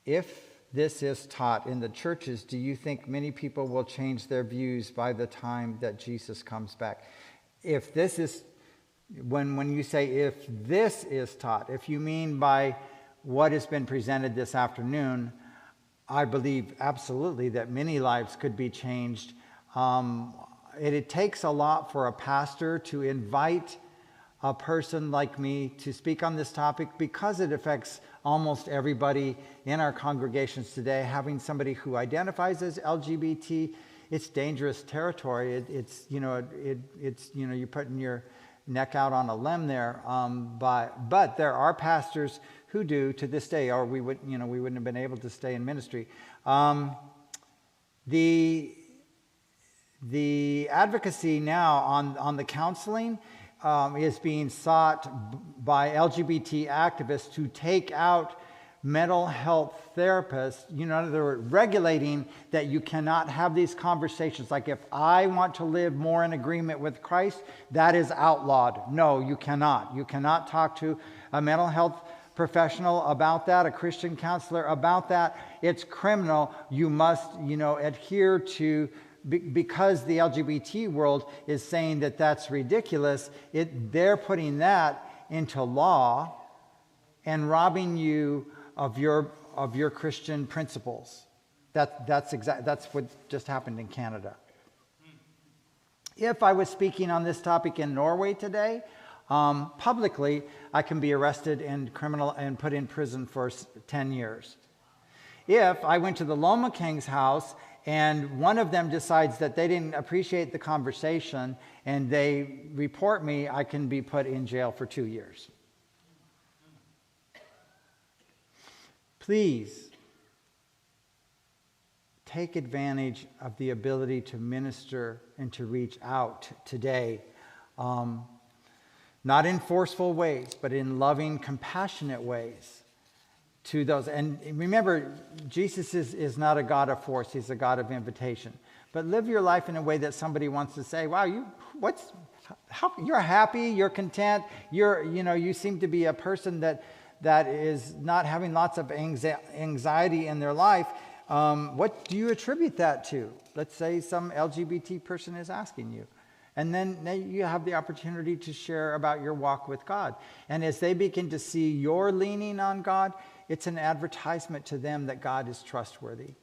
if this is taught in the churches, do you think many people will change their views by the time that Jesus comes back? If this is, when you say if this is taught, if you mean by what has been presented this afternoon, I believe absolutely that many lives could be changed. It takes a lot for a pastor to invite a person like me to speak on this topic because it affects almost everybody in our congregations today. Having somebody who identifies as LGBT, it's dangerous territory. It's you're putting your neck out on a limb there. But there are pastors who do to this day, or we wouldn't have been able to stay in ministry. The advocacy now on the counseling is being sought by LGBT activists to take out mental health therapists, in other words, regulating that you cannot have these conversations. Like if I want to live more in agreement with Christ, that is outlawed. No, you cannot. You cannot talk to a mental health professional about that, a Christian counselor about that. It's criminal. You must, adhere to, because the LGBT world is saying that that's ridiculous, they're putting that into law and robbing you of your Christian principles. That's what just happened in Canada. If I was speaking on this topic in Norway today, publicly, I can be arrested and put in prison for 10 years. If I went to the Loma King's house and one of them decides that they didn't appreciate the conversation and they report me, I can be put in jail for 2 years. Please take advantage of the ability to minister and to reach out today. Not in forceful ways, but in loving, compassionate ways to those. And remember, Jesus is not a God of force. He's a God of invitation. But live your life in a way that somebody wants to say, wow, you're happy, you're content, you seem to be a person that is not having lots of anxiety in their life. What do you attribute that to? Let's say some LGBT person is asking you. And then you have the opportunity to share about your walk with God. And as they begin to see your leaning on God, it's an advertisement to them that God is trustworthy.